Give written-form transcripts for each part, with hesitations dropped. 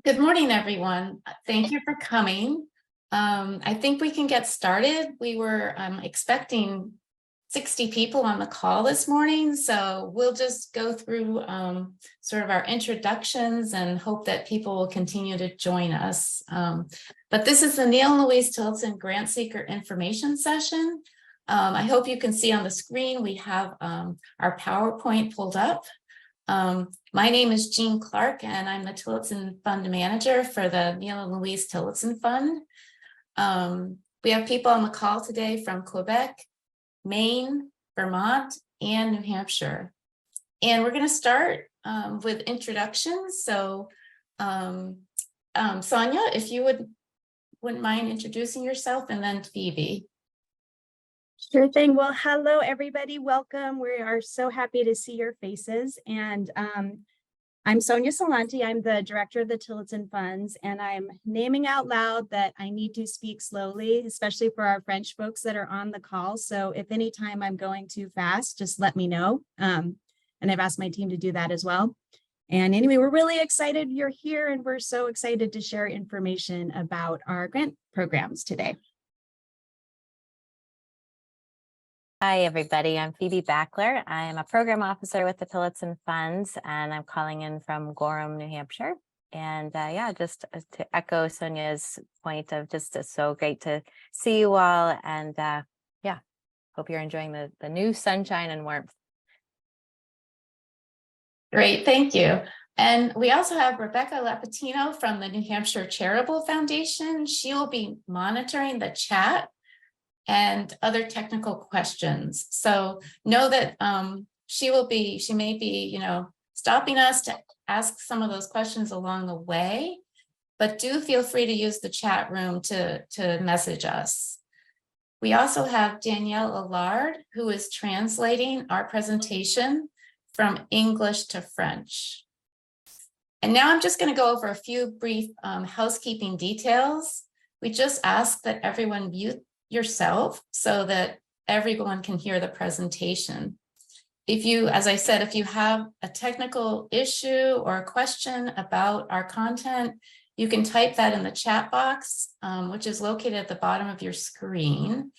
Good morning, everyone. Thank you for coming. I think we can get started. We were expecting 60 people on the call this morning, so we'll just go through sort of our introductions and hope that people will continue to join us. But this is the Neil and Louise Tillotson Grantseeker information session. I hope you can see on the screen we have our PowerPoint pulled up. My name is Jean Clark, and I'm the Tillotson Fund Manager for the Neil and Louise Tillotson Fund. We have people on the call today from Quebec, Maine, Vermont, and New Hampshire. And we're going to start with introductions. So, Sonia, if you wouldn't mind introducing yourself, and then Phoebe. Sure thing. Well, hello, everybody. Welcome. We are so happy to see your faces. And I'm Sonia Salanti. I'm the director of the Tillotson Funds, and I'm naming out loud that I need to speak slowly, especially for our French folks that are on the call. So if anytime I'm going too fast, just let me know. And I've asked my team to do that as well. And anyway, we're really excited you're here, and we're so excited to share information about our grant programs today. Hi, everybody. I'm Phoebe Backler. I'm a program officer with the Tillotson Funds, and I'm calling in from Gorham, New Hampshire. And yeah, just to echo Sonia's point of just it's so great to see you all. And yeah, hope you're enjoying the new sunshine and warmth. Great, thank you. And we also have Rebecca Lapatino from the New Hampshire Charitable Foundation. She will be monitoring the chat and other technical questions. So know that she may be, stopping us to ask some of those questions along the way, but do feel free to use the chat room to message us. We also have Danielle Allard, who is translating our presentation from English to French. And now I'm just going to go over a few brief housekeeping details. We just ask that everyone mute yourself so that everyone can hear the presentation. As I said, if you have a technical issue or a question about our content, you can type that in the chat box, which is located at the bottom of your screen.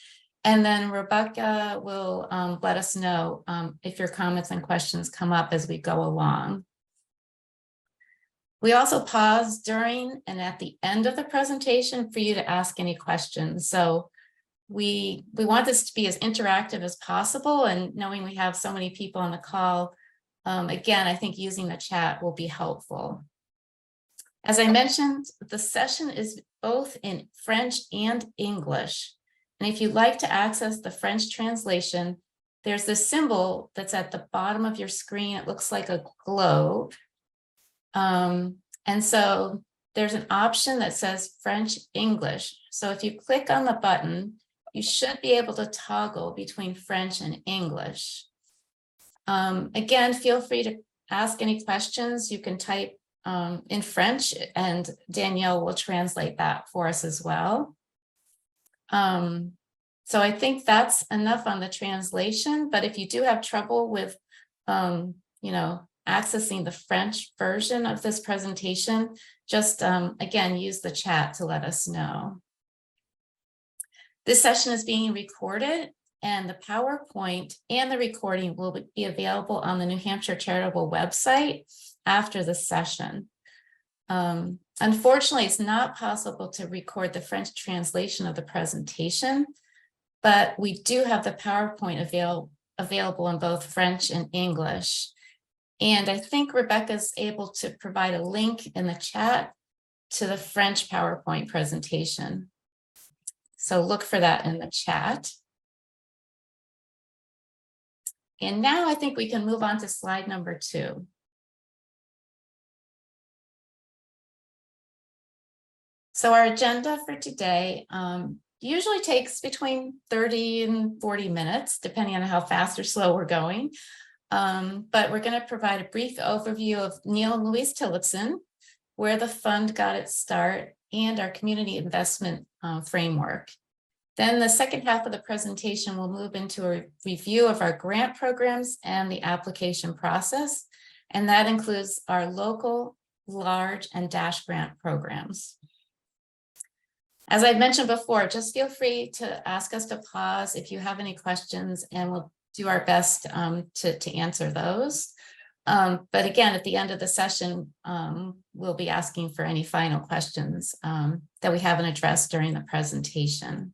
And then Rebecca will let us know if your comments and questions come up as we go along. We also pause during and at the end of the presentation for you to ask any questions. So we want this to be as interactive as possible, and knowing we have so many people on the call, again, I think using the chat will be helpful. As I mentioned, the session is both in French and English. And if you'd like to access the French translation, there's this symbol that's at the bottom of your screen. It looks like a globe. And so there's an option that says French English. So if you click on the button, you should be able to toggle between French and English. Again, feel free to ask any questions. You can type in French, and Danielle will translate that for us as well. So I think that's enough on the translation, but if you do have trouble with, accessing the French version of this presentation, just again, use the chat to let us know. This session is being recorded, and the PowerPoint and the recording will be available on the New Hampshire Charitable website after the session. Unfortunately, it's not possible to record the French translation of the presentation, but we do have the PowerPoint available in both French and English. And I think Rebecca's able to provide a link in the chat to the French PowerPoint presentation. So look for that in the chat. And now I think we can move on to slide number 2. So our agenda for today usually takes between 30 and 40 minutes, depending on how fast or slow we're going. But we're going to provide a brief overview of Neil and Louise Tillotson, where the fund got its start, and our community investment framework. Then the second half of the presentation will move into a review of our grant programs and the application process. And that includes our local large, and dash grant programs. As I mentioned before, just feel free to ask us to pause if you have any questions, and we'll do our best to answer those. But again, at the end of the session, we'll be asking for any final questions that we haven't addressed during the presentation.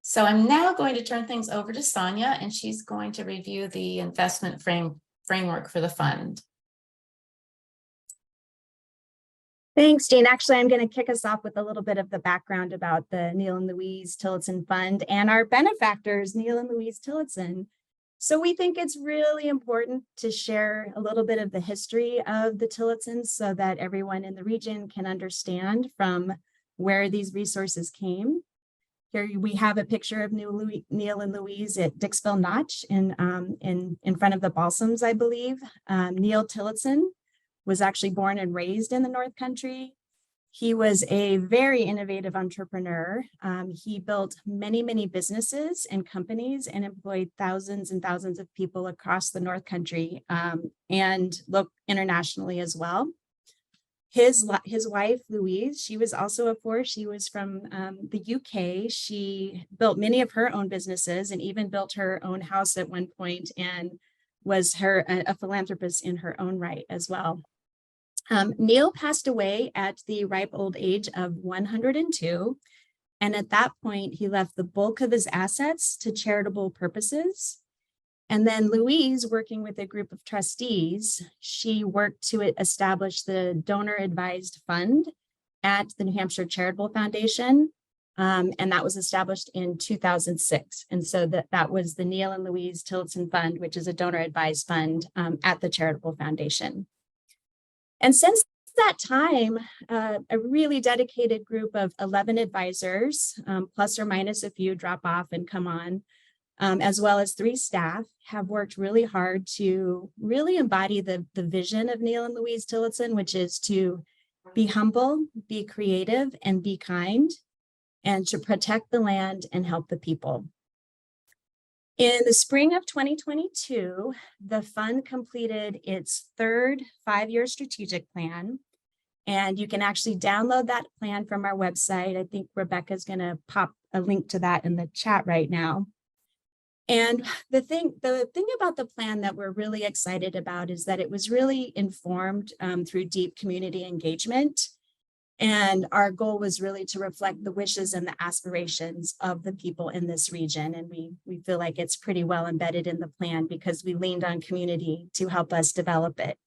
So I'm now going to turn things over to Sonia, and she's going to review the investment framework for the fund. Thanks, Jane. Actually, I'm going to kick us off with a little bit of the background about the Neil and Louise Tillotson Fund and our benefactors, Neil and Louise Tillotson. So we think it's really important to share a little bit of the history of the Tillotsons so that everyone in the region can understand from where these resources came. Here we have a picture of Neil and Louise at Dixville Notch in front of the Balsams, I believe. Neil Tillotson was actually born and raised in the North Country. He was a very innovative entrepreneur. He built many, many businesses and companies and employed thousands and thousands of people across the North Country and internationally as well. His wife, Louise, she was also a force. She was from the UK. She built many of her own businesses and even built her own house at one point and was a philanthropist in her own right as well. Neil passed away at the ripe old age of 102. And at that point, he left the bulk of his assets to charitable purposes. And then Louise, working with a group of trustees, she worked to establish the donor advised fund at the New Hampshire Charitable Foundation. And that was established in 2006. And so that was the Neil and Louise Tillotson Fund, which is a donor advised fund at the Charitable Foundation. And since that time, a really dedicated group of 11 advisors, plus or minus a few drop off and come on, as well as 3 staff, have worked really hard to really embody the vision of Neil and Louise Tillotson, which is to be humble, be creative, and be kind, and to protect the land and help the people. In the spring of 2022, the fund completed its 3rd 5-year strategic plan, and you can actually download that plan from our website. I think Rebecca's going to pop a link to that in the chat right now. And the thing about the plan that we're really excited about is that it was really informed through deep community engagement. And our goal was really to reflect the wishes and the aspirations of the people in this region. And we feel like it's pretty well embedded in the plan because we leaned on community to help us develop it.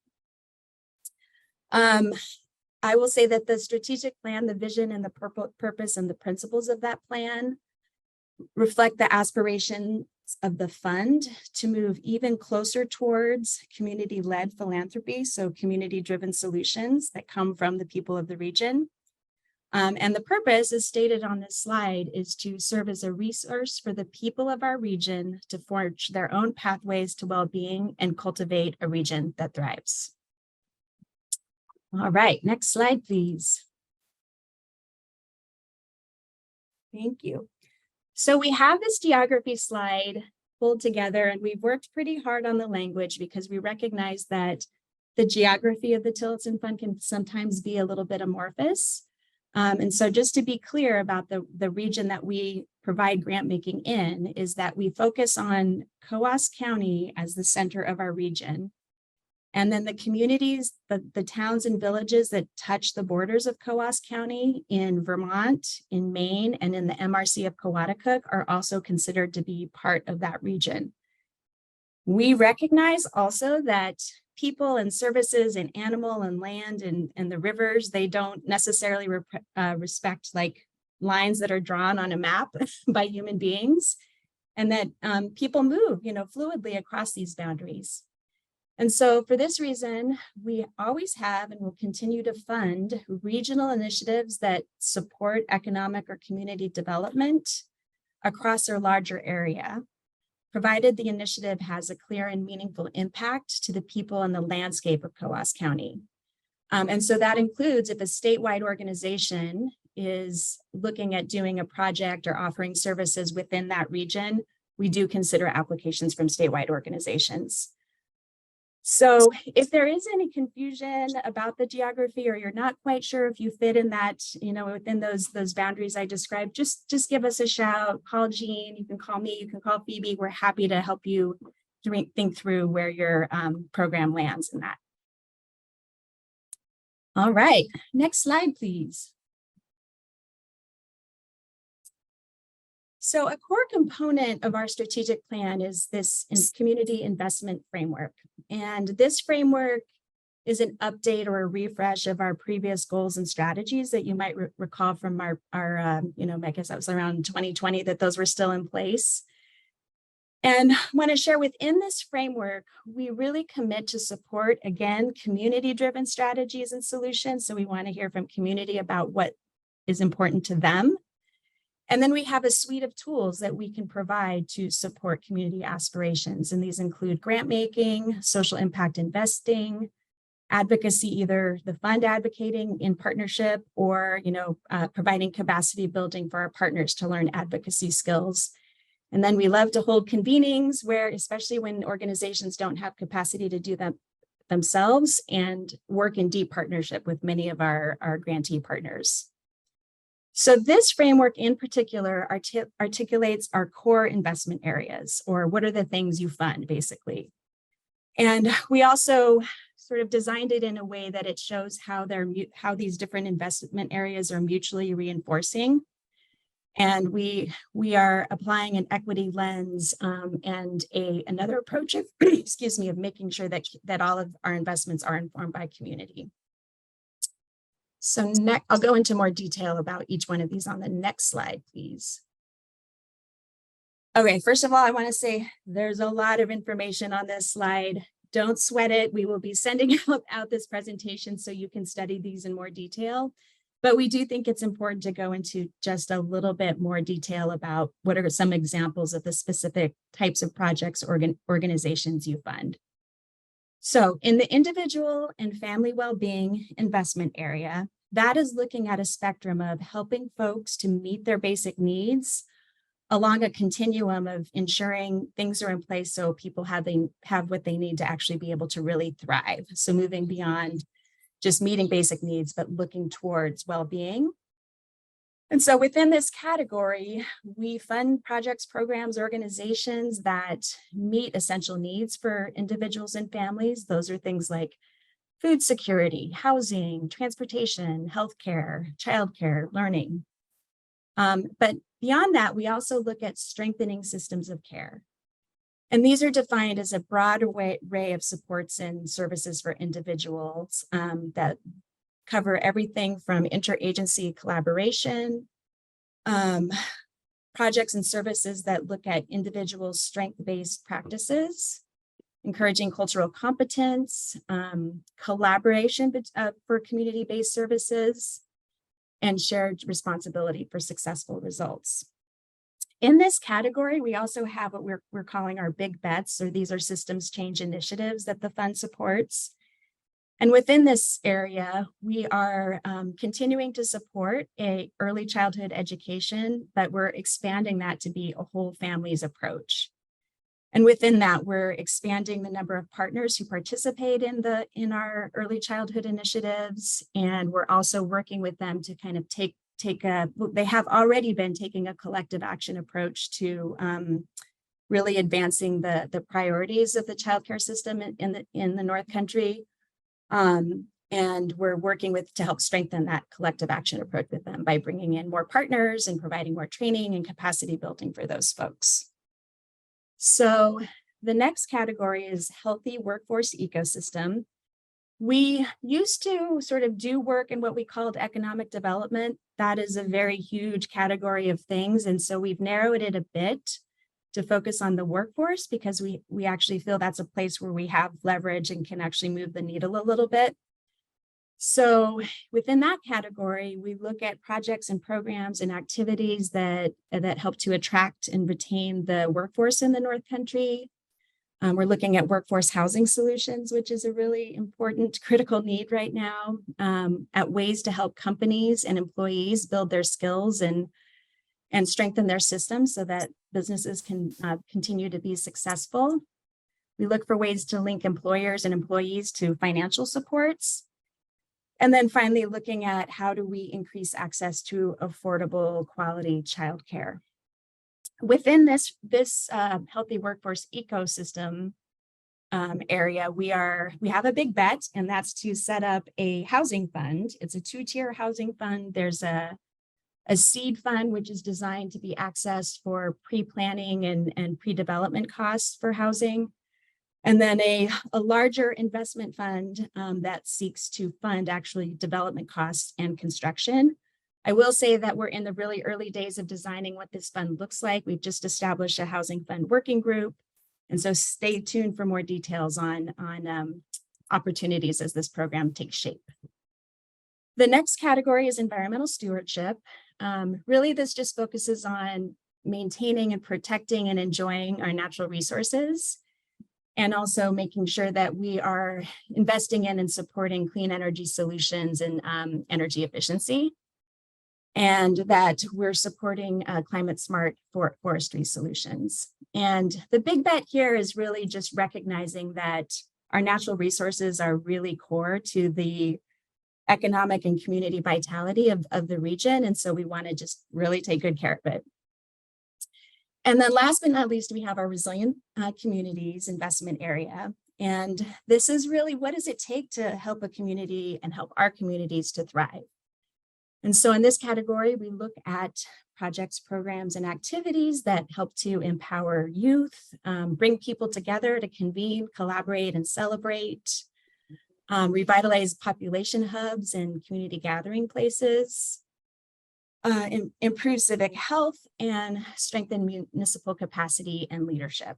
I will say that the strategic plan, the vision and the purpose and the principles of that plan reflect the aspirations of the fund to move even closer towards community-led philanthropy, so community-driven solutions that come from the people of the region. And the purpose, as stated on this slide, is to serve as a resource for the people of our region to forge their own pathways to well-being and cultivate a region that thrives. All right, next slide, please. Thank you. So we have this geography slide pulled together, and we've worked pretty hard on the language because we recognize that the geography of the Tillotson Fund can sometimes be a little bit amorphous. And so just to be clear about the region that we provide grant making in is that we focus on Coos County as the center of our region. And then the communities, the towns and villages that touch the borders of Coos County in Vermont, in Maine, and in the MRC of Coaticook are also considered to be part of that region. We recognize also that people and services and animal and land and the rivers, they don't necessarily respect like lines that are drawn on a map by human beings, and that people move, fluidly across these boundaries. And so for this reason, we always have and will continue to fund regional initiatives that support economic or community development across our larger area, provided the initiative has a clear and meaningful impact to the people and the landscape of Coos County. And so that includes if a statewide organization is looking at doing a project or offering services within that region, we do consider applications from statewide organizations. So if there is any confusion about the geography, or you're not quite sure if you fit in that, within those boundaries I described, just give us a shout, call Jean, you can call me, you can call Phoebe. We're happy to help you think through where your program lands in that. All right, next slide, please. So a core component of our strategic plan is this community investment framework. And this framework is an update or a refresh of our previous goals and strategies that you might recall from our I guess that was around 2020 that those were still in place. And I want to share within this framework, we really commit to support, again, community-driven strategies and solutions. So we want to hear from community about what is important to them. And then we have a suite of tools that we can provide to support community aspirations. And these include grant making, social impact investing, advocacy, either the fund advocating in partnership or, providing capacity building for our partners to learn advocacy skills. And then we love to hold convenings where, especially when organizations don't have capacity to do them themselves, and work in deep partnership with many of our grantee partners. So this framework in particular articulates our core investment areas, or what are the things you fund, basically. And we also sort of designed it in a way that it shows how these different investment areas are mutually reinforcing. And we are applying an equity lens and another approach of, of making sure that all of our investments are informed by community. So next, I'll go into more detail about each one of these on the next slide, please. Okay, first of all, I want to say there's a lot of information on this slide. Don't sweat it. We will be sending out this presentation so you can study these in more detail. But we do think it's important to go into just a little bit more detail about what are some examples of the specific types of projects or organizations you fund. So in the individual and family well-being investment area, that is looking at a spectrum of helping folks to meet their basic needs along a continuum of ensuring things are in place so people have what they need to actually be able to really thrive. So moving beyond just meeting basic needs, but looking towards well-being. And so within this category, we fund projects, programs, organizations that meet essential needs for individuals and families. Those are things like food security, housing, transportation, healthcare, childcare, learning. But beyond that, we also look at strengthening systems of care. And these are defined as a broad array of supports and services for individuals that cover everything from interagency collaboration, projects and services that look at individuals' strength-based practices, encouraging cultural competence, collaboration for community-based services, and shared responsibility for successful results. In this category, we also have what we're calling our big bets, or these are systems change initiatives that the fund supports. And within this area, we are continuing to support a early childhood education, but we're expanding that to be a whole family's approach. And within that, we're expanding the number of partners who participate in our early childhood initiatives. And we're also working with them to kind of they have already been taking a collective action approach to really advancing the priorities of the childcare system in the North Country. And we're working to help strengthen that collective action approach with them by bringing in more partners and providing more training and capacity building for those folks. So the next category is healthy workforce ecosystem. We used to sort of do work in what we called economic development. That is a very huge category of things. And so we've narrowed it a bit to focus on the workforce because we actually feel that's a place where we have leverage and can actually move the needle a little bit. So within that category, we look at projects and programs and activities that help to attract and retain the workforce in the North Country. We're looking at workforce housing solutions, which is a really important, critical need right now, at ways to help companies and employees build their skills and strengthen their systems so that businesses can continue to be successful. We look for ways to link employers and employees to financial supports. And then finally, looking at how do we increase access to affordable quality childcare. Within this healthy workforce ecosystem area, we have a big bet, and that's to set up a housing fund. It's a 2-tier housing fund. There's a seed fund, which is designed to be accessed for pre-planning and pre-development costs for housing. And then a larger investment fund that seeks to fund actually development costs and construction. I will say that we're in the really early days of designing what this fund looks like. We've just established a housing fund working group. And so stay tuned for more details on opportunities as this program takes shape. The next category is environmental stewardship. Really, this just focuses on maintaining and protecting and enjoying our natural resources, and also making sure that we are investing in and supporting clean energy solutions and energy efficiency, and that we're supporting climate smart forestry solutions. And the big bet here is really just recognizing that our natural resources are really core to the economic and community vitality of the region. And so we want to just really take good care of it. And then last but not least, we have our resilient communities investment area. And this is really, what does it take to help a community and help our communities to thrive? And so in this category, we look at projects, programs, and activities that help to empower youth, bring people together to convene, collaborate, and celebrate, revitalize population hubs and community gathering places, improve civic health, and strengthen municipal capacity and leadership.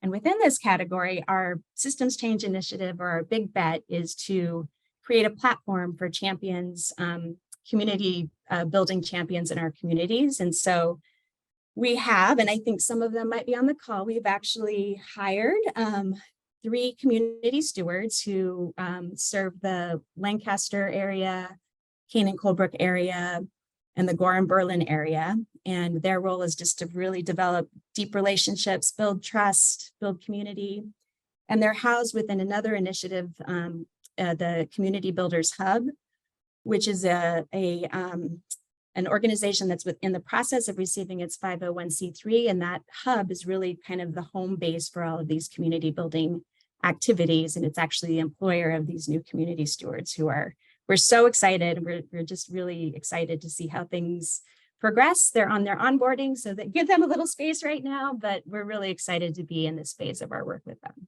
And within this category, our systems change initiative, or our big bet, is to create a platform for champions, community building champions in our communities. And so we have, and I think some of them might be on the call, we've actually hired 3 community stewards who serve the Lancaster area, Canaan-Colebrook area, and the Gorham-Berlin area. And their role is just to really develop deep relationships, build trust, build community. And they're housed within another initiative, the Community Builders Hub, which is an organization that's in the process of receiving its 501c3. And that hub is really kind of the home base for all of these community building activities. And it's actually the employer of these new community stewards we're so excited. We're just really excited to see how things progress. They're on their onboarding, so that give them a little space right now, but we're really excited to be in this phase of our work with them.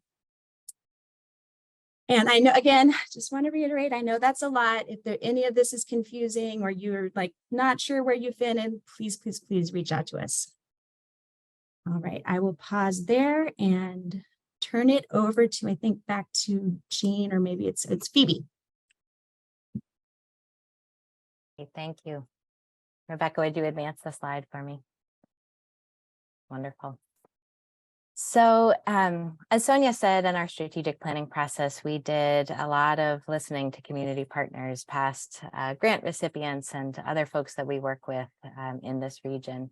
And I know, again, just want to reiterate, I know that's a lot. If any of this is confusing or you're like not sure where you fit in, please, please, please reach out to us. All right, I will pause there and turn it over to, I think, back to Jean, or maybe it's Phoebe. Okay, thank you. Rebecca, would you advance the slide for me? Wonderful. So as Sonia said, in our strategic planning process, we did a lot of listening to community partners, past grant recipients, and other folks that we work with in this region.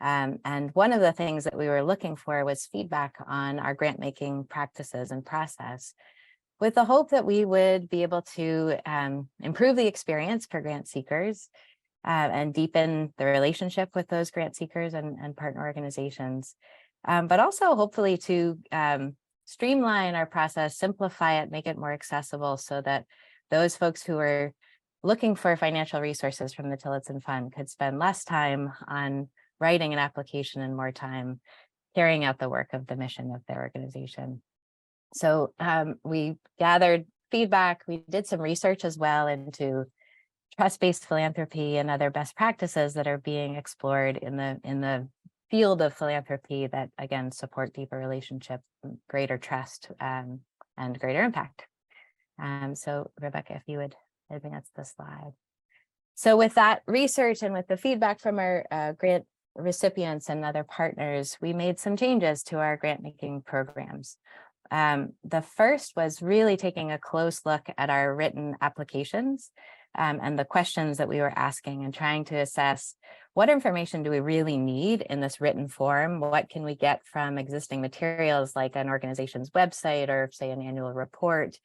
And one of the things that we were looking for was feedback on our grant making practices and process, with the hope that we would be able to improve the experience for grant seekers and deepen the relationship with those grant seekers and partner organizations, but also hopefully to streamline our process, simplify it, make it more accessible, so that those folks who are looking for financial resources from the Tillotson Fund could spend less time on writing an application and more time carrying out the work of the mission of their organization. So we gathered feedback. We did some research as well into trust-based philanthropy and other best practices that are being explored in the field of philanthropy that, again, support deeper relationship, greater trust, and greater impact. So Rebecca, if you would advance the slide. So with that research and with the feedback from our grant recipients and other partners, we made some changes to our grant making programs. The first was really taking a close look at our written applications and the questions that we were asking and trying to assess what information do we really need in this written form? What can we get from existing materials like an organization's website or say an annual report?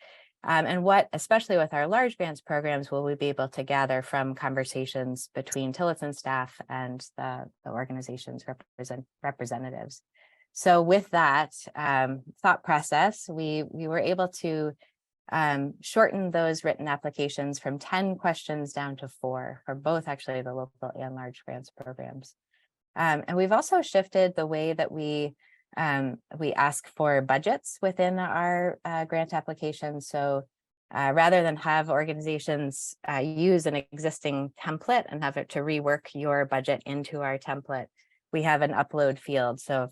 And what, especially with our large grants programs, will we be able to gather from conversations between Tillotson staff and the organization's representatives? So with that thought process, we were able to shorten those written applications from 10 questions down to 4 for both actually the local and large grants programs. And we've also shifted the way that we ask for budgets within our grant application. So rather than have organizations use an existing template and have it to rework your budget into our template, we have an upload field. So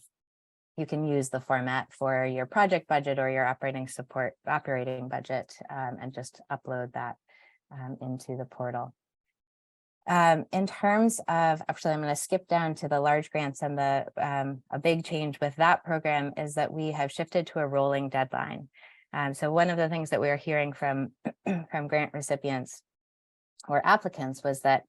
you can use the format for your project budget or your operating budget and just upload that into the portal. In terms of, actually, I'm going to skip down to the large grants, and a big change with that program is that we have shifted to a rolling deadline. So one of the things that we are hearing from grant recipients or applicants was that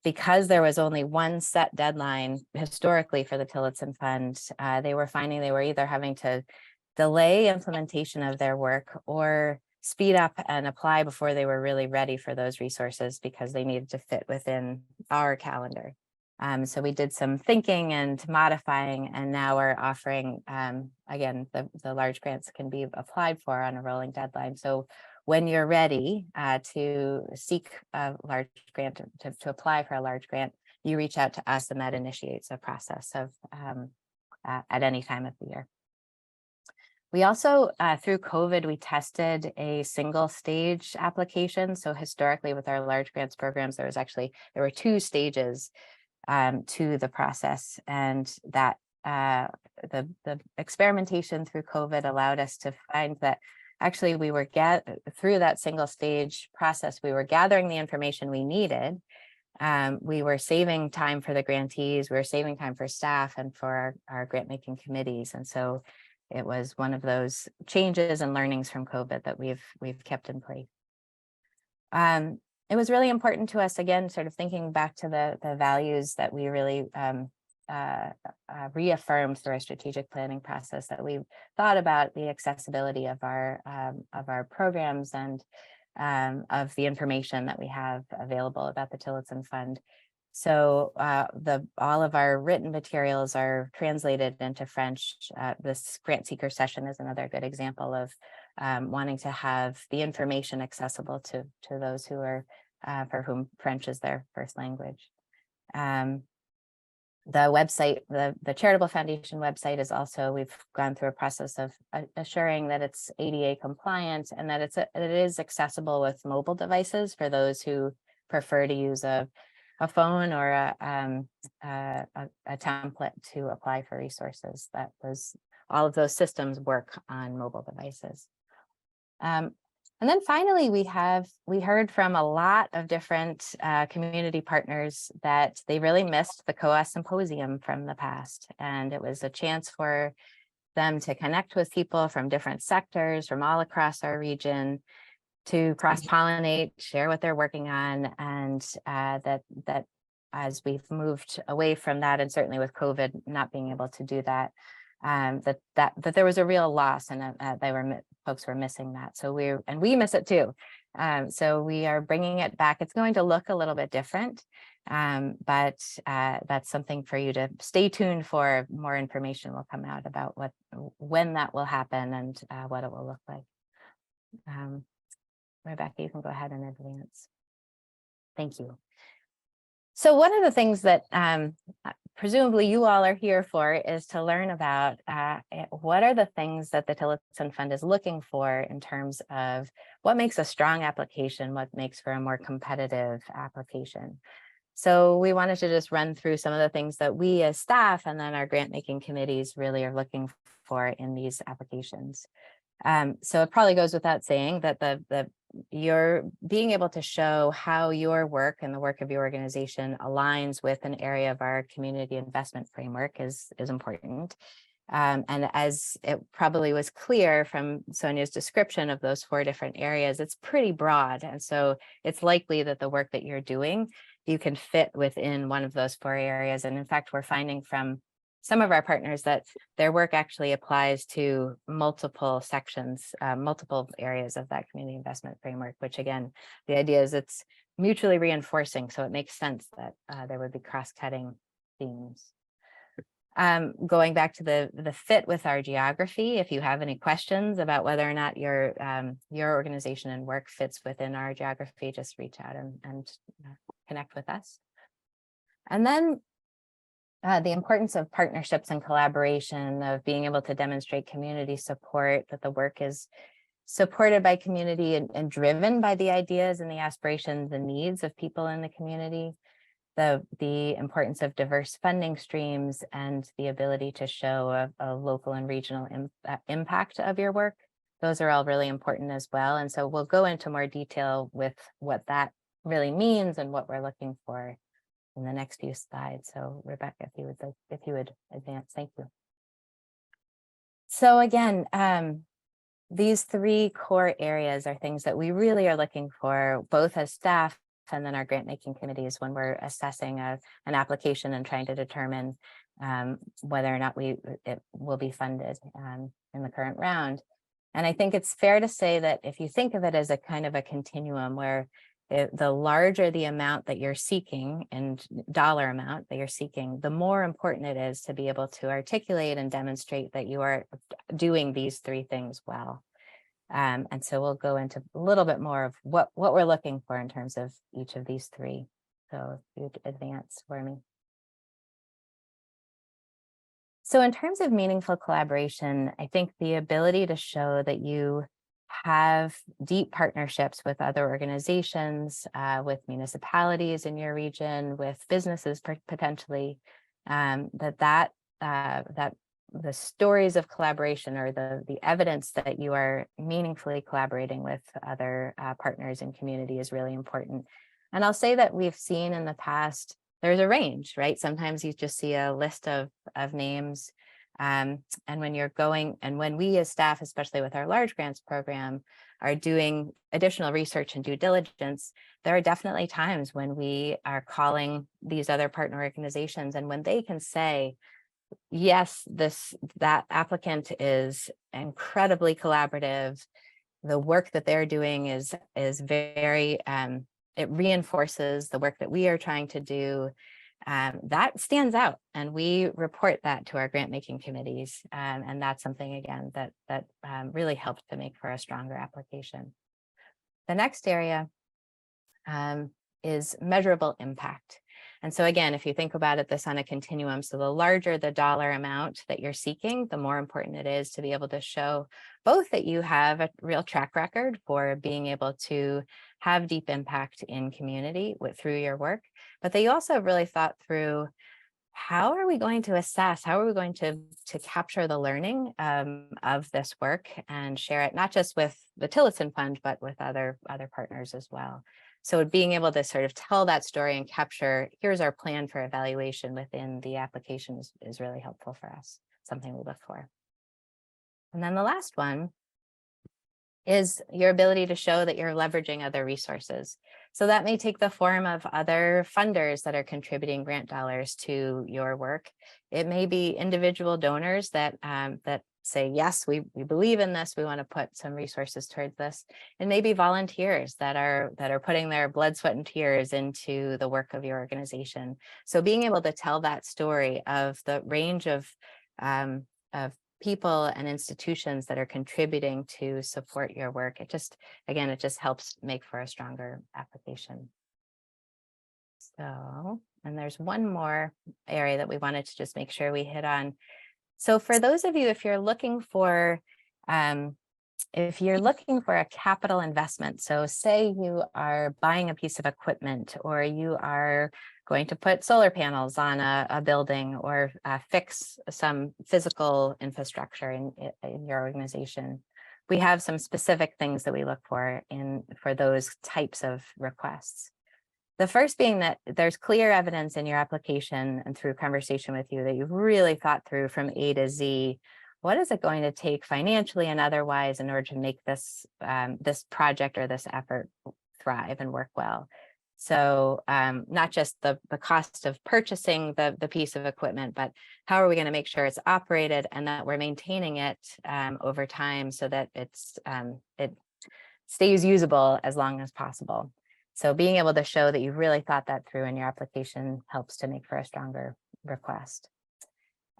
because there was only one set deadline historically for the Tillotson Fund, they were finding they were either having to delay implementation of their work or speed up and apply before they were really ready for those resources because they needed to fit within our calendar. So we did some thinking and modifying, and now we're offering, again, the large grants can be applied for on a rolling deadline. So when you're ready to seek a large grant, to apply for a large grant, you reach out to us, and that initiates a process of at any time of the year. We also, through COVID, we tested a single stage application. So historically with our large grants programs, there were 2 stages to the process, and that the experimentation through COVID allowed us to find that actually we were through that single stage process, we were gathering the information we needed. We were saving time for the grantees, we were saving time for staff and for our grant making committees. And so it was one of those changes and learnings from COVID that we've kept in place. It was really important to us, again, sort of thinking back to the values that we really reaffirmed through our strategic planning process, that we thought about the accessibility of our programs and of the information that we have available about the Tillotson Fund. So all of our written materials are translated into French. This Grantseeker session is another good example of wanting to have the information accessible to those who are for whom French is their first language. The website, the Charitable Foundation website is also, we've gone through a process of assuring that it's ADA compliant and that it is accessible with mobile devices for those who prefer to use a phone or a template to apply for resources. All of those systems work on mobile devices. And then finally, we heard from a lot of different community partners that they really missed the COA symposium from the past. And it was a chance for them to connect with people from different sectors from all across our region, to cross-pollinate, share what they're working on, and that as we've moved away from that, and certainly with COVID not being able to do that, that there was a real loss, and folks were missing that. So we miss it too. So we are bringing it back. It's going to look a little bit different, but that's something for you to stay tuned for. More information will come out about when that will happen and what it will look like. Rebecca, you can go ahead and advance. Thank you. So one of the things that presumably you all are here for is to learn about what are the things that the Tillotson Fund is looking for in terms of what makes a strong application, what makes for a more competitive application. So we wanted to just run through some of the things that we as staff and then our grant making committees really are looking for in these applications. So it probably goes without saying that you're being able to show how your work and the work of your organization aligns with an area of our community investment framework is important. And as it probably was clear from Sonia's description of those 4 different areas, it's pretty broad. And so it's likely that the work that you're doing, you can fit within one of those 4 areas. And in fact, we're finding from some of our partners that their work actually applies to multiple sections, multiple areas of that community investment framework, which again, the idea is it's mutually reinforcing. So it makes sense that there would be cross-cutting themes. Going back to the fit with our geography, if you have any questions about whether or not your organization and work fits within our geography, just reach out and connect with us. And then the importance of partnerships and collaboration, of being able to demonstrate community support, that the work is supported by community and driven by the ideas and the aspirations and needs of people in the community. The importance of diverse funding streams and the ability to show a local and regional impact of your work. Those are all really important as well. And so we'll go into more detail with what that really means and what we're looking for in the next few slides. So Rebecca, if you would advance, thank you. So again, these 3 core areas are things that we really are looking for, both as staff and then our grant making committees when we're assessing an application and trying to determine whether or not it will be funded in the current round. And I think it's fair to say that if you think of it as a kind of a continuum where the larger the amount that you're seeking and dollar amount that you're seeking, the more important it is to be able to articulate and demonstrate that you are doing these 3 things well. And so we'll go into a little bit more of what we're looking for in terms of each of these 3. So if you'd advance for me. So in terms of meaningful collaboration, I think the ability to show that you have deep partnerships with other organizations, with municipalities in your region, with businesses potentially, that the stories of collaboration or the evidence that you are meaningfully collaborating with other partners in community is really important. And I'll say that we've seen in the past, there's a range, right? Sometimes you just see a list of names. And when you're going, and when we as staff, especially with our large grants program, are doing additional research and due diligence, there are definitely times when we are calling these other partner organizations, and when they can say, yes, that applicant is incredibly collaborative. The work that they're doing is very, it reinforces the work that we are trying to do. That stands out, and we report that to our grant making committees. And that's something, again, that really helps to make for a stronger application. The next area is measurable impact. And so again, if you think about it, this on a continuum, so the larger the dollar amount that you're seeking, the more important it is to be able to show both that you have a real track record for being able to have deep impact in community through your work, but that you also have really thought through, how are we going to assess, how are we going to capture the learning of this work and share it, not just with the Tillotson Fund, but with other partners as well. So being able to sort of tell that story and capture, here's our plan for evaluation within the application is really helpful for us, something we look for. And then the last one is your ability to show that you're leveraging other resources. So that may take the form of other funders that are contributing grant dollars to your work. It may be individual donors that say, yes, we believe in this, we want to put some resources towards this. And maybe volunteers that are putting their blood, sweat, and tears into the work of your organization. So being able to tell that story of the range of people and institutions that are contributing to support your work, it just helps make for a stronger application. So, and there's one more area that we wanted to just make sure we hit on. So for those of you, if you're looking for a capital investment, so say you are buying a piece of equipment, or you are going to put solar panels on a building, or fix some physical infrastructure in your organization, we have some specific things that we look for those types of requests. The first being that there's clear evidence in your application and through conversation with you that you've really thought through from A to Z, what is it going to take financially and otherwise in order to make this this project or this effort thrive and work well. So not just the cost of purchasing the piece of equipment, but how are we going to make sure it's operated and that we're maintaining it over time so that it stays usable as long as possible. So being able to show that you've really thought that through in your application helps to make for a stronger request.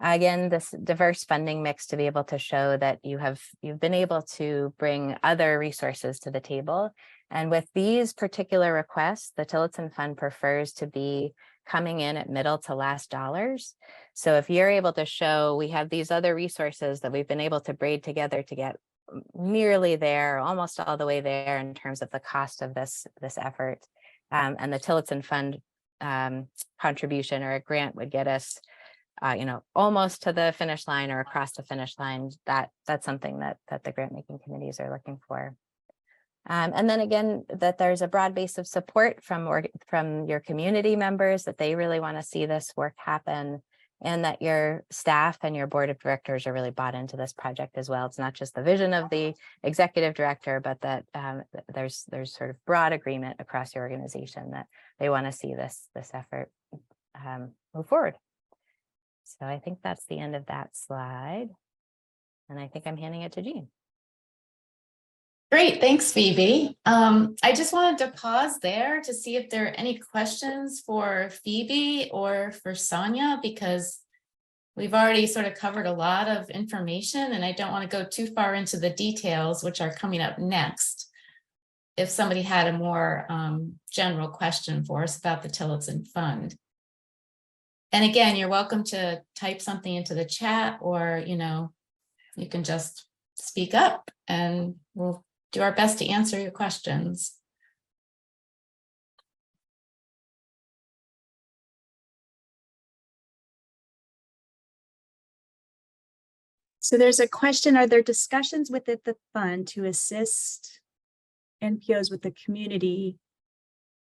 Again, this diverse funding mix to be able to show that you've been able to bring other resources to the table. And with these particular requests, the Tillotson Fund prefers to be coming in at middle to last dollars. So if you're able to show we have these other resources that we've been able to braid together to get nearly there, almost all the way there in terms of the cost of this effort, and the Tillotson Fund contribution or a grant would get us almost to the finish line or across the finish line. That's something that the grant making committees are looking for. And then again, that there's a broad base of support from your community members, that they really want to see this work happen, and that your staff and your board of directors are really bought into this project as well. It's not just the vision of the executive director, but that there's sort of broad agreement across your organization that they want to see this effort move forward. So I think that's the end of that slide. And I think I'm handing it to Jean. Great, thanks, Phoebe. I just wanted to pause there to see if there are any questions for Phoebe or for Sonia, because we've already sort of covered a lot of information and I don't want to go too far into the details, which are coming up next. If somebody had a more general question for us about the Tillotson Fund. And again, you're welcome to type something into the chat, or, you can just speak up and we'll do our best to answer your questions. So there's a question, are there discussions within the fund to assist NPOs with the community,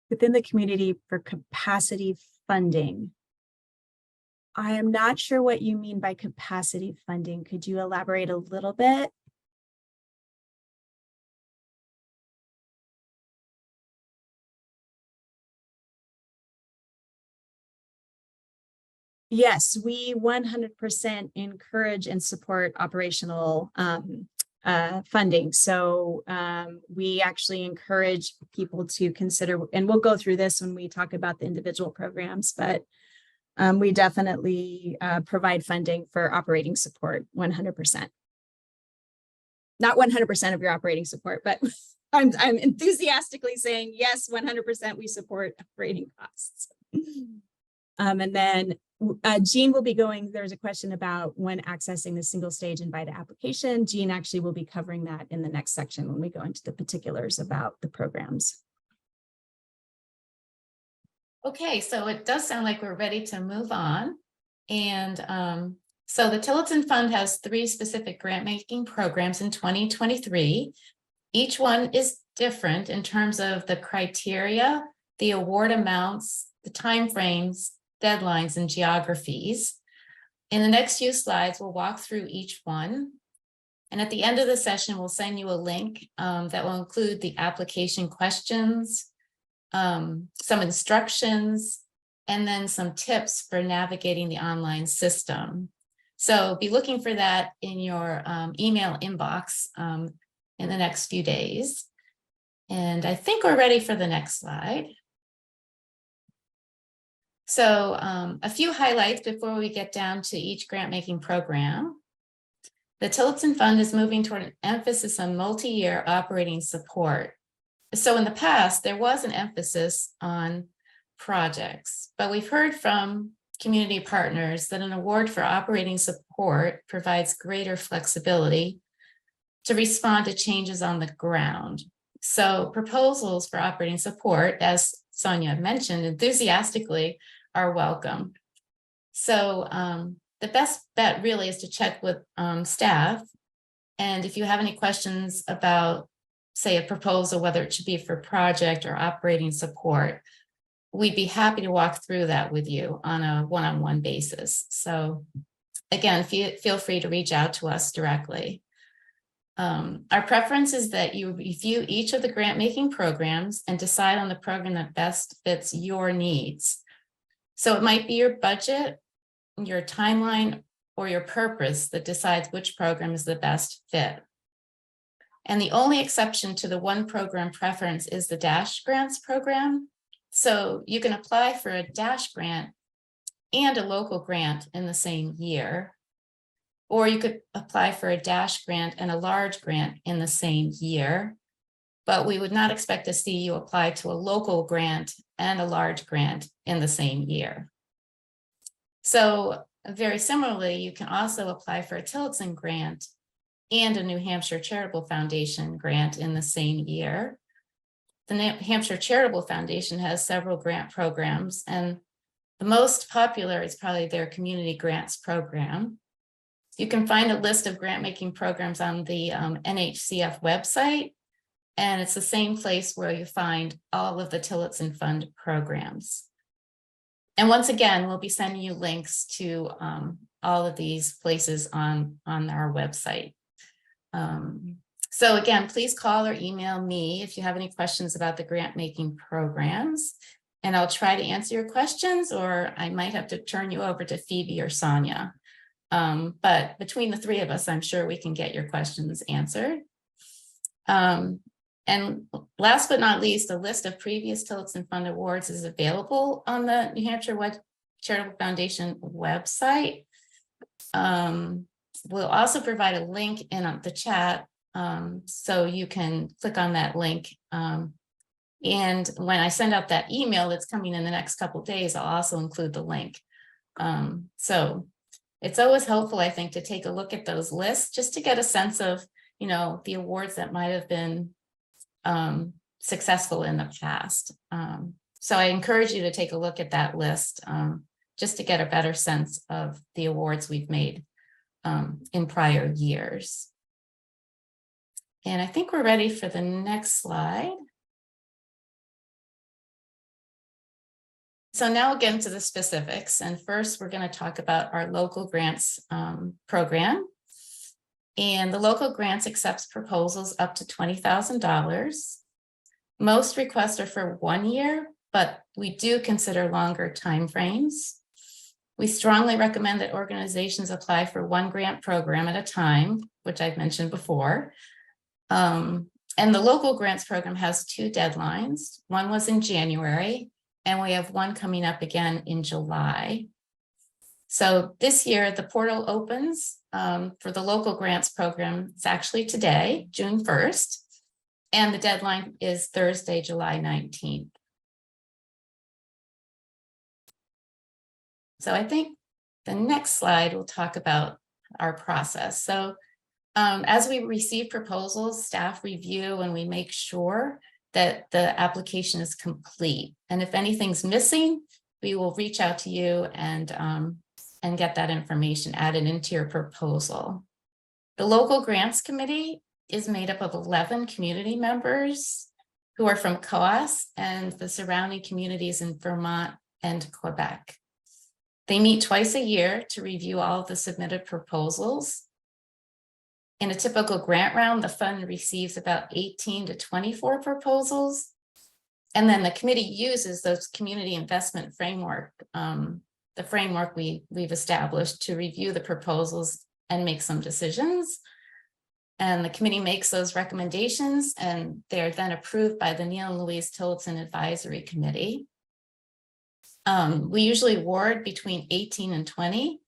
within the community for capacity funding? I am not sure what you mean by capacity funding. Could you elaborate a little bit? Yes, we 100% encourage and support operational funding. So we actually encourage people to consider, and we'll go through this when we talk about the individual programs, but we definitely provide funding for operating support 100%. Not 100% of your operating support, but I'm enthusiastically saying yes, 100% we support operating costs. And then Jean will be going, there's a question about when accessing the single stage INVITA application. Jean actually will be covering that in the next section when we go into the particulars about the programs. Okay, so it does sound like we're ready to move on. And so the Tillotson Fund has 3 specific grant making programs in 2023. Each one is different in terms of the criteria, the award amounts, the timeframes, deadlines, and geographies. In the next few slides, we'll walk through each one. And at the end of the session, we'll send you a link that will include the application questions, some instructions, and then some tips for navigating the online system. So be looking for that in your email inbox in the next few days. And I think we're ready for the next slide. So a few highlights before we get down to each grant making program. The Tillotson Fund is moving toward an emphasis on multi-year operating support. So in the past, there was an emphasis on projects, but we've heard from community partners that an award for operating support provides greater flexibility to respond to changes on the ground. So proposals for operating support, as Sonia mentioned enthusiastically, are welcome. So the best bet really is to check with staff. And if you have any questions about, say, a proposal, whether it should be for project or operating support, we'd be happy to walk through that with you on a one-on-one basis. So again, feel free to reach out to us directly. Our preference is that you review each of the grant making programs and decide on the program that best fits your needs. So it might be your budget, your timeline, or your purpose that decides which program is the best fit. And the only exception to the one program preference is the DASH grants program. So you can apply for a DASH grant and a local grant in the same year. Or you could apply for a DASH grant and a large grant in the same year. But we would not expect to see you apply to a local grant and a large grant in the same year. So very similarly, you can also apply for a Tillotson grant and a New Hampshire Charitable Foundation grant in the same year. The New Hampshire Charitable Foundation has several grant programs, and the most popular is probably their community grants program. You can find a list of grant making programs on the NHCF website, and it's the same place where you find all of the Tillotson Fund programs. And once again, we'll be sending you links to all of these places on our website. So again, please call or email me if you have any questions about the grant making programs, and I'll try to answer your questions, or I might have to turn you over to Phoebe or Sonia. But between the three of us, I'm sure we can get your questions answered. And last but not least, a list of previous Tillotson Fund awards is available on the New Hampshire Charitable Foundation website. We'll also provide a link in the chat, so you can click on that link. And when I send out that email that's coming in the next couple of days, I'll also include the link. So it's always helpful, I think, to take a look at those lists just to get a sense of, the awards that might have been successful in the past. So I encourage you to take a look at that list just to get a better sense of the awards we've made in prior years. And I think we're ready for the next slide. So now we'll get into the specifics. And first, we're going to talk about our local grants program. And the local grants accepts proposals up to $20,000. Most requests are for 1 year, but we do consider longer timeframes. We strongly recommend that organizations apply for one grant program at a time, which I've mentioned before. And the local grants program has 2 deadlines. One was in January, and we have one coming up again in July. So this year, the portal opens for the local grants program. It's actually today, June 1st, and the deadline is Thursday, July 19th. So I think the next slide will talk about our process. So as we receive proposals, staff review, and we make sure that the application is complete. And if anything's missing, we will reach out to you and get that information added into your proposal. The local grants committee is made up of 11 community members who are from COAS and the surrounding communities in Vermont and Quebec. They meet twice a year to review all of the submitted proposals. In a typical grant round, the fund receives about 18 to 24 proposals. And then the committee uses those community investment framework, the framework we've established to review the proposals and make some decisions. And the committee makes those recommendations, and they're then approved by the Neil and Louise Tillotson Advisory Committee. We usually award between 18 and 20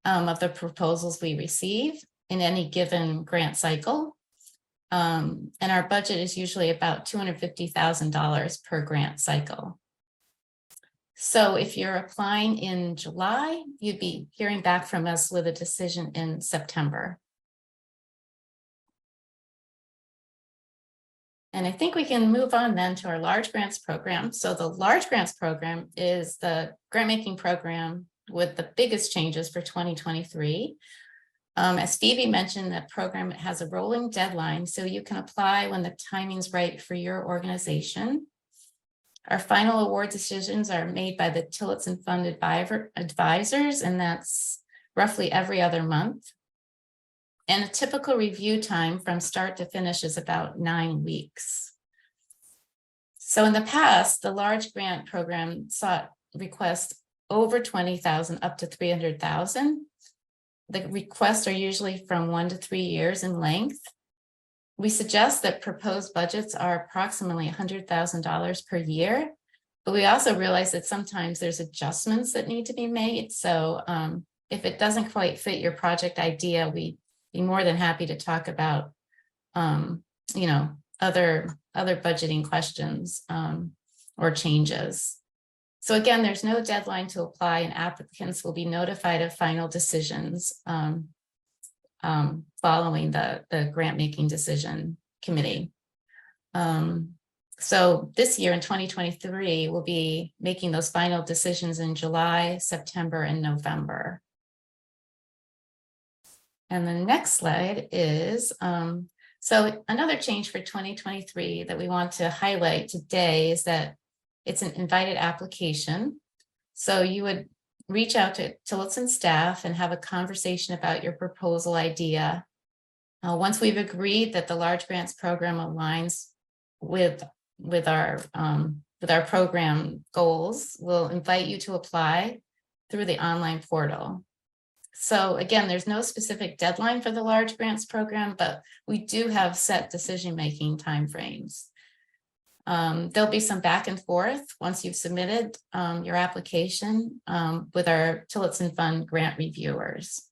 of the proposals we receive in any given grant cycle. And our budget is usually about $250,000 per grant cycle. So if you're applying in July, you'd be hearing back from us with a decision in September. And I think we can move on then to our large grants program. So the large grants program is the grant making program with the biggest changes for 2023. As Phoebe mentioned, that program has a rolling deadline, so you can apply when the timing's right for your organization. Our final award decisions are made by the Tillotson Fund advisors, and that's roughly every other month. And a typical review time from start to finish is about 9 weeks. So in the past, the large grant program sought requests over 20,000 up to 300,000. The requests are usually from 1 to 3 years in length. We suggest that proposed budgets are approximately $100,000 per year, but we also realize that sometimes there's adjustments that need to be made. So if it doesn't quite fit your project idea, we'd be more than happy to talk about, other budgeting questions or changes. So again, there's no deadline to apply, and applicants will be notified of final decisions following the grant making decision committee. So this year in 2023, we'll be making those final decisions in July, September, and November. And the next slide is, so another change for 2023 that we want to highlight today is that it's an invited application. So you would reach out to Tillotson staff and have a conversation about your proposal idea. Once we've agreed that the large grants program aligns with our program goals, we'll invite you to apply through the online portal. So again, there's no specific deadline for the large grants program, but we do have set decision-making timeframes. There'll be some back and forth once you've submitted your application with our Tillotson Fund grant reviewers.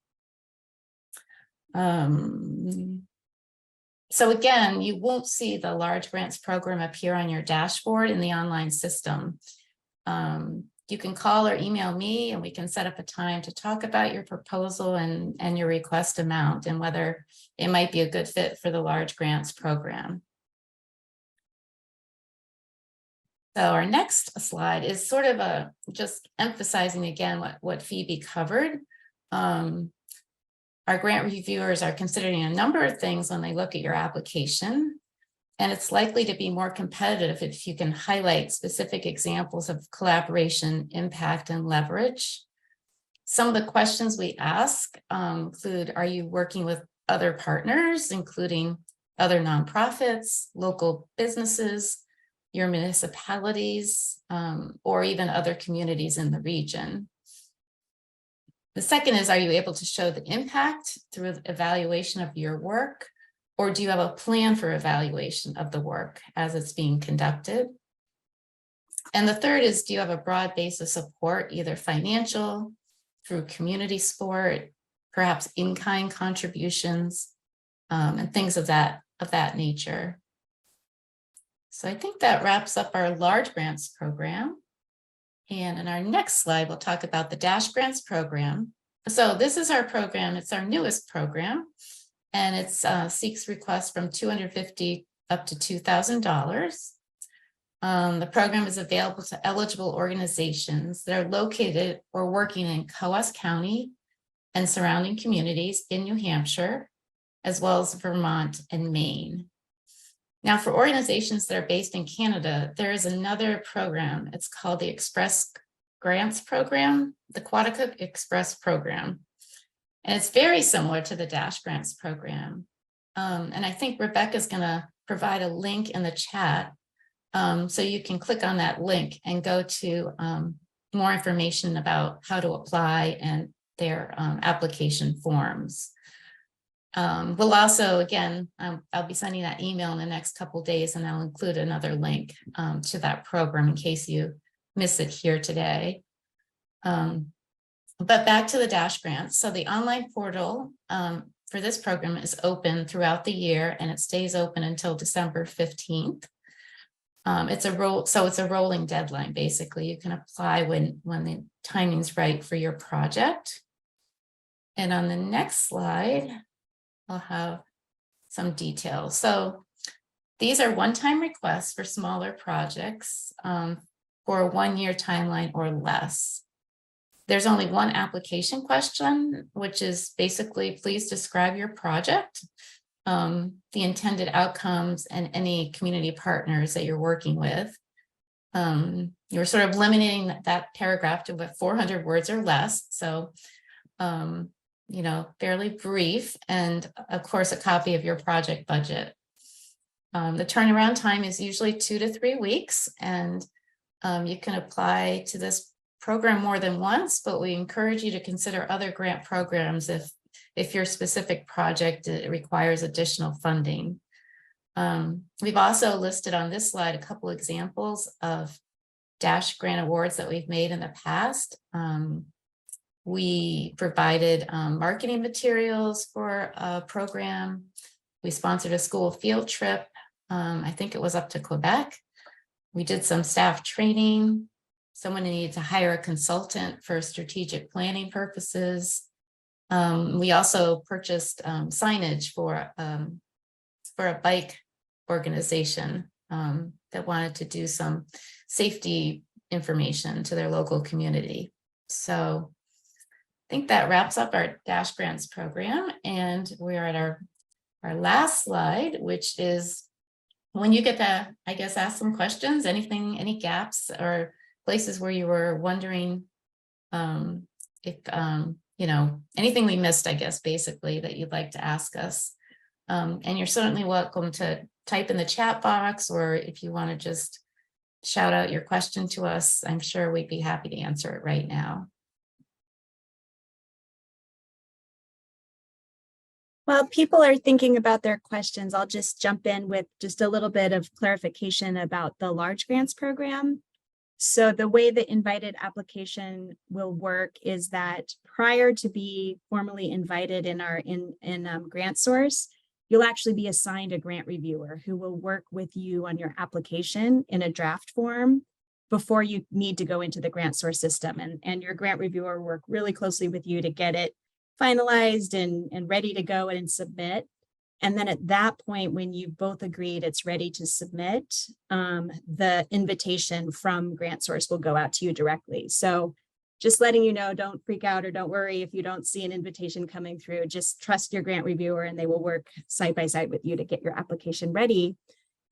So again, you won't see the large grants program appear on your dashboard in the online system. You can call or email me and we can set up a time to talk about your proposal and your request amount and whether it might be a good fit for the large grants program. So our next slide is sort of just emphasizing again what Phoebe covered. Our grant reviewers are considering a number of things when they look at your application, and it's likely to be more competitive if you can highlight specific examples of collaboration, impact, and leverage. Some of the questions we ask include, are you working with other partners, including other nonprofits, local businesses, your municipalities, or even other communities in the region? The second is, are you able to show the impact through evaluation of your work, or do you have a plan for evaluation of the work as it's being conducted? And the third is, do you have a broad base of support, either financial, through community support, perhaps in-kind contributions, and things of that nature. So I think that wraps up our large grants program. And in our next slide, we'll talk about the Dash Grants program. So this is our program. It's our newest program, and it seeks requests from $250 up to $2,000. The program is available to eligible organizations that are located or working in Coos County and surrounding communities in New Hampshire, as well as Vermont and Maine. Now, for organizations that are based in Canada, there is another program. It's called the Express Grants Program, the Quaticook Express Program. And it's very similar to the Dash Grants Program. And I think Rebecca's going to provide a link in the chat. So you can click on that link and go to more information about how to apply and their application forms. We'll also, again, I'll be sending that email in the next couple of days, and I'll include another link to that program in case you miss it here today. But back to the Dash Grants. So the online portal for this program is open throughout the year, and it stays open until December 15th. It's a rolling deadline, basically. You can apply when the timing's right for your project. And on the next slide, I'll have some details. So these are one-time requests for smaller projects for a 1-year timeline or less. There's only one application question, which is basically, please describe your project, the intended outcomes, and any community partners that you're working with. you're sort of limiting that paragraph to about 400 words or less. So, fairly brief, and of course, a copy of your project budget. The turnaround time is usually 2 to 3 weeks, and you can apply to this program more than once, but we encourage you to consider other grant programs if your specific project requires additional funding. We've also listed on this slide a couple examples of Dash grant awards that we've made in the past. We provided marketing materials for a program. We sponsored a school field trip. I think it was up to Quebec. We did some staff training. Someone needed to hire a consultant for strategic planning purposes. We also purchased signage for a bike organization that wanted to do some safety information to their local community. So I think that wraps up our Dash Grants program, and we're at our last slide, which is when you get to, I guess, ask some questions, any gaps or places where you were wondering if, anything we missed, I guess, basically, that you'd like to ask us. And you're certainly welcome to type in the chat box, or if you want to just shout out your question to us, I'm sure we'd be happy to answer it right now. While people are thinking about their questions, I'll just jump in with just a little bit of clarification about the large grants program. So the way the invited application will work is that prior to be formally invited in our grant source, you'll actually be assigned a grant reviewer who will work with you on your application in a draft form before you need to go into the grant source system. And your grant reviewer will work really closely with you to get it finalized and ready to go and submit. And then at that point, when you've both agreed it's ready to submit, the invitation from GrantSource will go out to you directly. So just letting you know, don't freak out or don't worry if you don't see an invitation coming through. Just trust your grant reviewer and they will work side by side with you to get your application ready.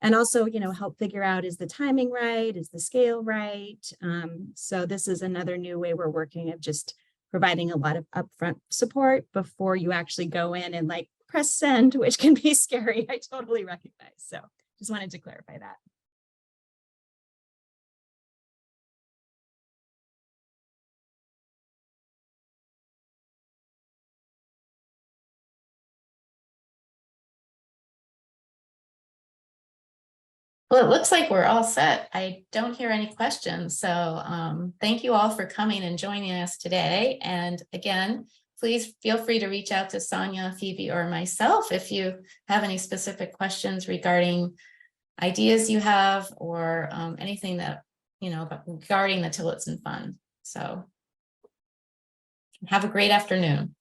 And also, help figure out, is the timing right? Is the scale right? So this is another new way we're working of just providing a lot of upfront support before you actually go in and press send, which can be scary. I totally recognize. So just wanted to clarify that. Well, it looks like we're all set. I don't hear any questions. So thank you all for coming and joining us today. And again, please feel free to reach out to Sonia, Phoebe, or myself if you have any specific questions regarding ideas you have or anything that, regarding the Tillotson Fund. So have a great afternoon.